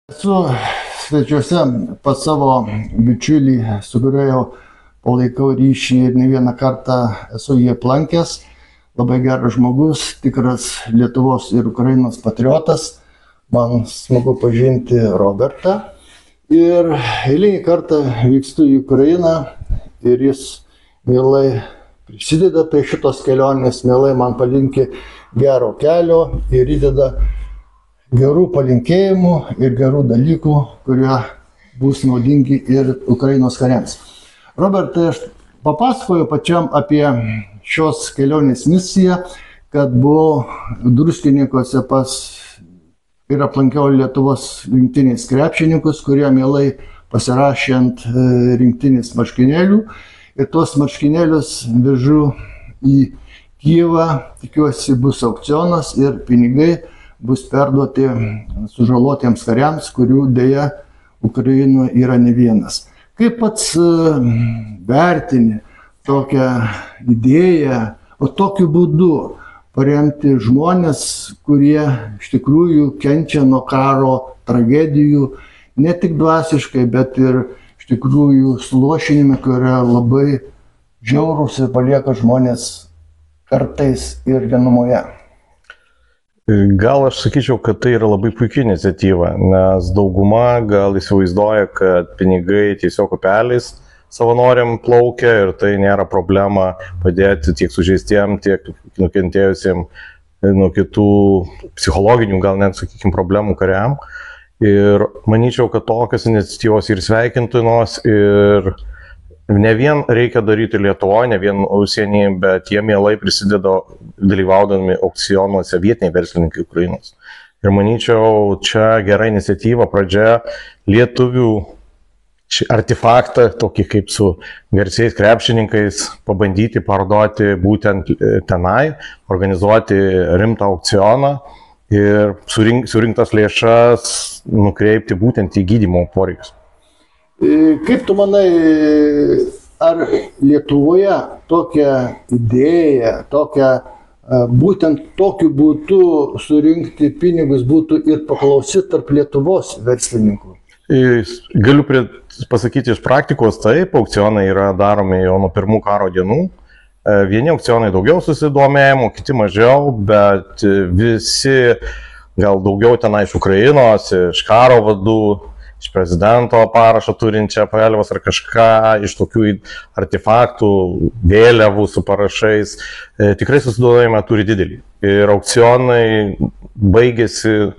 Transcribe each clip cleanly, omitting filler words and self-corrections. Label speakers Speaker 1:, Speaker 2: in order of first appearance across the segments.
Speaker 1: Esu svečiuose pas savo bičiulį, su kuriuo jau palaikau ryšį ir ne vieną kartą esu jį aplankęs. Labai geras žmogus, tikras Lietuvos ir Ukrainos patriotas. Man smagu pažinti Robertą. Ir eilinį kartą vykstu į Ukrainą ir jis mielai prisideda prie šitos kelionės, mielai man palinki gero kelio ir įdeda gerų palinkėjimų ir gerų dalykų, kurie bus naudingi ir Ukrainos kariams. Robertai, aš papasakoju pačiam apie šios kelionės misiją, kad buvau Druskininkuose ir aplankiau Lietuvos rinktinės krepšininkus, kurie mielai pasirašė ant rinktinės marškinėlių. Ir tuos marškinėlius vežu į Kijevą, tikiuosi bus aukcionas ir pinigai bus perduoti sužalotiems kariams, kurių dėja Ukrainoje yra ne vienas. Kaip pats vertini tokią idėją, o tokiu būdu paremti žmonės, kurie iš tikrųjų kenčia nuo karo tragedijų, ne tik dvasiškai, bet ir iš tikrųjų suluošinime, kurie labai žiaurūs ir palieka žmonės kartais ir vienumoje.
Speaker 2: Gal aš sakyčiau, kad tai yra labai puikia iniciatyva, nes dauguma gal įsivaizduoja, kad pinigai tiesiog upeliais savanoriam plaukia ir tai nėra problema padėti tiek sužeistiem, tiek nukentėjusiem nuo kitų psichologinių, gal net, sakykime, problemų kariam. Ir manyčiau, kad tokios iniciatyvos ir sveikintinos ir ne vien reikia daryti Lietuvoje, ne vien užsienyje, bet jie mielai prisideda dalyvaudami aukcionuose vietiniai verslininkai Ukrainos. Ir manyčiau, čia gera iniciatyva pradžia lietuvių artefaktą, tokį kaip su garsiais krepšininkais, pabandyti parduoti būtent tenai, organizuoti rimtą aukcioną ir surinktas lėšas nukreipti būtent į gydymo poreikius.
Speaker 1: Kaip tu manai, ar Lietuvoje tokia idėja, būtent tokiu būdu surinkti pinigus būtų ir paklausi tarp Lietuvos verslininkų?
Speaker 2: Galiu pasakyti iš praktikos, taip, aukcionai yra daromi jau nuo pirmų karo dienų. Vieni aukcionai daugiau susidomėjimo, kiti mažiau, bet visi gal daugiau tenai iš Ukrainos, iš karo vadų, iš prezidento parašą turinčią palievas ar kažką iš tokių artefaktų, vėliavų su parašais, tikrai susidomėjimą turi didelį. Ir aukcionai baigėsi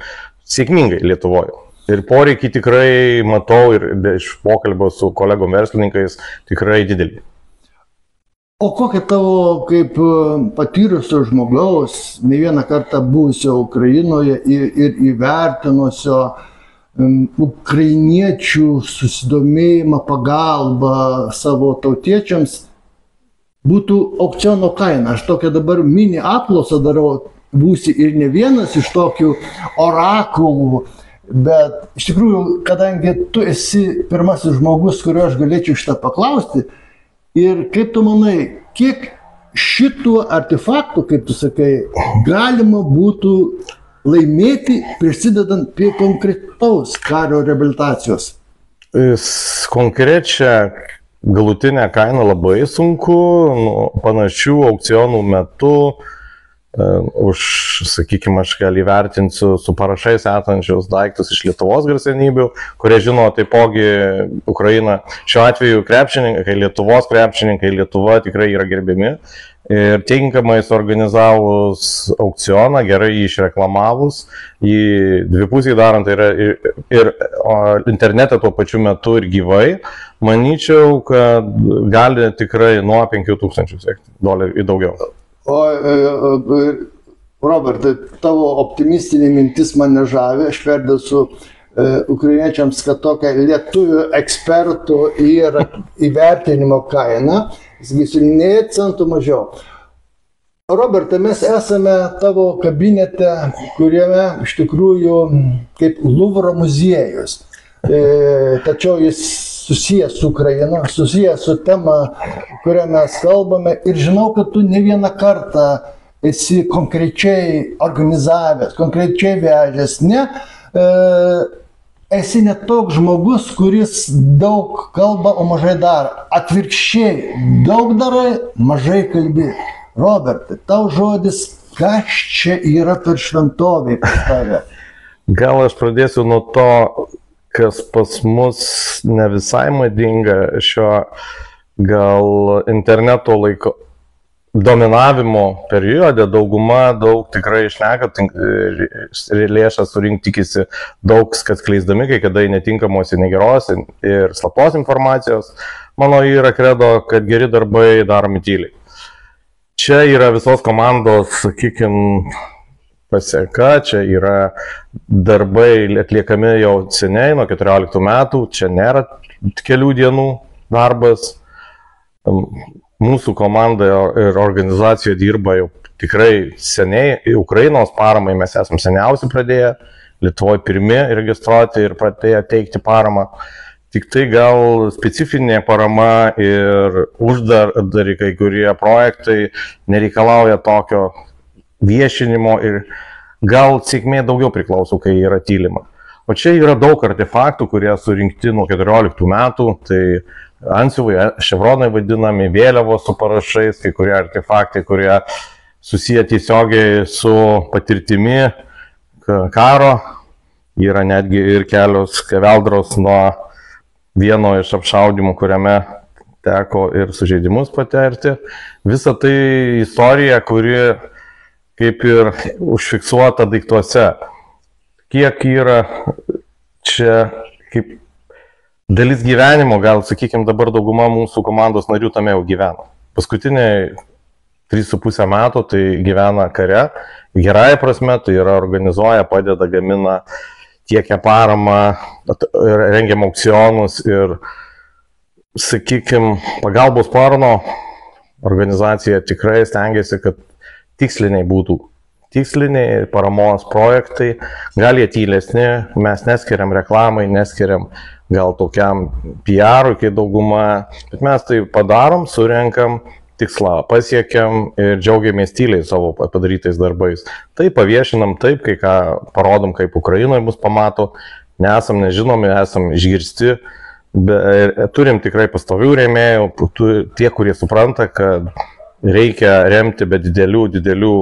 Speaker 2: sėkmingai Lietuvoje. Ir poreikiai tikrai matau ir iš pokalbio su kolegom verslininkais tikrai didelį.
Speaker 1: O kokia tavo kaip patyrusio žmogaus, ne vieną kartą buvusio Ukrainoje ir įvertinusio ukrainiečių susidomėjimą, pagalbą savo tautiečiams būtų aukciono kaina? Aš tokią dabar mini apklausą darau, būsi ir ne vienas iš tokių orakulų, bet iš tikrųjų, kadangi tu esi pirmasis žmogus, kurio aš galėčiau šitą paklausti, ir kaip tu manai, kiek šitų artefaktų, kaip tu sakai, galima būtų laimėti prisidedant prie konkretaus kario reabilitacijos?
Speaker 2: Konkrečią galutinę kainą labai sunku, panašių aukcionų metu už, sakykime, aš gal įvertinsiu su parašais esančius daiktus iš Lietuvos garsenybių, kurie žino taipogi Ukraina. Šiuo atveju krepšininkai, Lietuvos krepšininkai, Lietuva tikrai yra gerbiami. Ir tinkamai suorganizavus aukcioną, gerai jį išreklamavus, jį dvipusiai darant, tai yra ir internete tuo pačiu metu ir gyvai, manyčiau, kad gali tikrai nuo 5000 dolerių į daugiau.
Speaker 1: O Robertai, tavo optimistinė mintis mane žavi, aš perduosiu ukrainiečiams, kad tokia lietuvių ekspertų ir įvertinimo kaina, sakysiu, nė centų mažiau. Robertai, mes esame tavo kabinete, kuriame iš tikrųjų kaip Luvro muziejus. Tačiau jis susijęs su Ukraina, susijęs su tema, kurią mes kalbame. Ir žinau, kad tu ne vieną kartą esi konkrečiai organizavęs, konkrečiai vežęs, ne esi net toks žmogus, kuris daug kalba, o mažai daro. Atvirkščiai, daug darai, mažai kalbi. Robertai, tau žodis, kas čia yra per šventovė pas tave?
Speaker 2: Gal aš pradėsiu nuo to, kas pas mus ne visai madinga šio gal interneto laiko dominavimo periode. Dauguma daug tikrai šneka, lėšas surinkti tikisi daug, kad skleisdami, kai kada netinkamos ir negeros ir slaptos informacijos. Mano yra kredo, kad geri darbai daromi tyliai. Čia yra visos komandos, sakykime, pasieka, čia yra darbai atliekami jau seniai, nuo 14 metų, čia nėra kelių dienų darbas. Mūsų komanda ir organizacija dirba jau tikrai seniai. Ukrainos paramai mes esame seniausiai pradėję, Lietuvoje pirmi registruoti ir pradėję teikti paramą. Tik tai gal specifinė parama ir uždari kai kurie projektai nereikalauja tokio viešinimo ir gal sėkmė daugiau priklauso, kai yra tylima. O čia yra daug artefaktų, kurie surinkti nuo 14 metų, tai antsiuvai, ševronai vadinami, vėliavos su parašais, kai kurie artefaktai, kurie susiję tiesiogiai su patirtimi karo. Yra netgi ir kelios keveldros nuo vieno iš apšaudimų, kuriame teko ir sužeidimus patirti. Visa tai istorija, kuri kaip ir užfiksuota daiktuose. Kiek yra čia kaip dalis gyvenimo, gal, sakykime, dabar dauguma mūsų komandos narių tame jau gyvena. Paskutiniai 3,5 metų tai gyvena kare, gerąją prasme, tai yra organizuoja, padeda, gamina, tiekia paramą, rengiam aukcionus ir, sakykime, pagalbos sparno organizacija tikrai stengiasi, kad tiksliniai būtų. Tiksliniai paramos projektai, gal jie tylesni, mes neskiriam reklamai, neskiriam gal tokiam PR-ui, kai dauguma, bet mes tai padarom, surenkam tikslą, pasiekiam ir džiaugiamės tyliai savo padarytais darbais. Tai paviešinam taip, kai ką parodom, kaip Ukrainoje mus pamato, nesam nežinomi, esam išgirsti, turim tikrai pastovių rėmėjų, tie, kurie supranta, kad reikia remti be didelių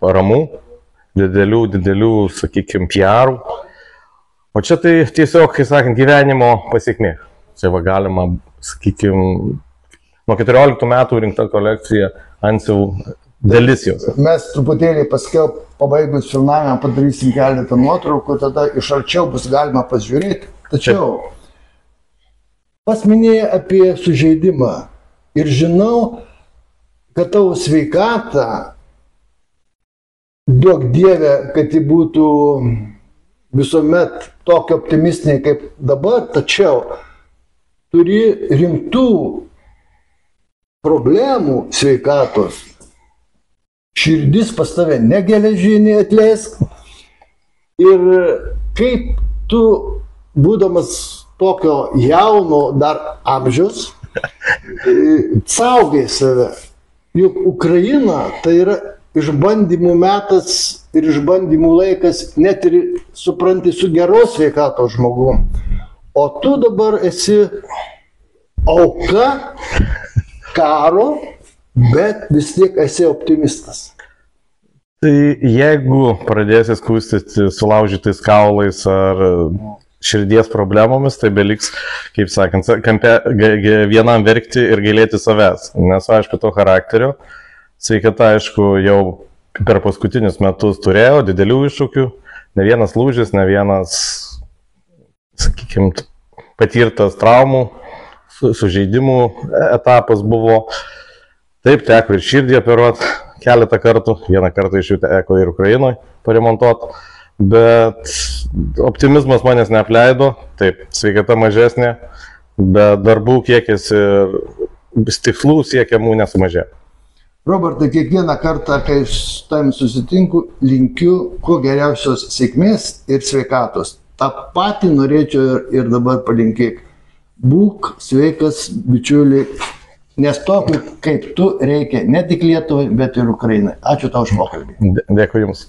Speaker 2: paramų, didelių, sakykime, PR-ų. O čia tai tiesiog, kai sakant, gyvenimo pasiekmė. Čia va galima, sakykime, nuo 14 metų rinkta kolekcija antsiuvų dalis jos.
Speaker 1: Mes truputėlį paskiau pabaigus filmavimą padarysim keletą nuotraukų, tada iš arčiau bus galima pasižiūrėti. Tačiau pasminėjai apie sužeidimą ir žinau, kad tavo sveikata, duok Dieve, kad ji būtų visuomet tokia optimistinė kaip dabar, tačiau turi rimtų problemų sveikatos. Širdis pas tave negeležinė, atleisk. Ir kaip tu, būdamas tokio jauno dar amžiaus, saugai save. Juk Ukraina tai yra išbandymų metas ir išbandymų laikas, net ir supranti su geros sveikatos žmogum. O tu dabar esi auka karo, bet vis tiek esi optimistas.
Speaker 2: Tai jeigu pradėsi skūstyti sulaužytais kaulais ar širdies problemomis, tai beliks, kaip sakant, vienam verkti ir gailėti savęs. Nes, aišku, to charakterio. Sveikata, aišku, jau per paskutinius metus turėjau didelių iššūkių. Ne vienas lūžis, ne vienas, sakykime, patirtas traumų, sužeidimų etapas buvo. Taip, teko ir širdį operuoti keletą kartų. Vieną kartą iš jų teko ir Ukrainoje paremontuoti. Bet optimizmas manęs neapleido. Taip, sveikata mažesnė, bet darbų kiekis ir tikslų siekiamų nesumažėjo.
Speaker 1: Robertai, kiekvieną kartą, kai su tavim susitinku, linkiu kuo geriausios sėkmės ir sveikatos. Ta patį norėčiau ir dabar palinkėk. Būk sveikas, bičiuli, nes tokių kaip tu reikia ne tik Lietuvai, bet ir Ukrainai. Ačiū tau už pokalbį.
Speaker 2: Dėkui Jums.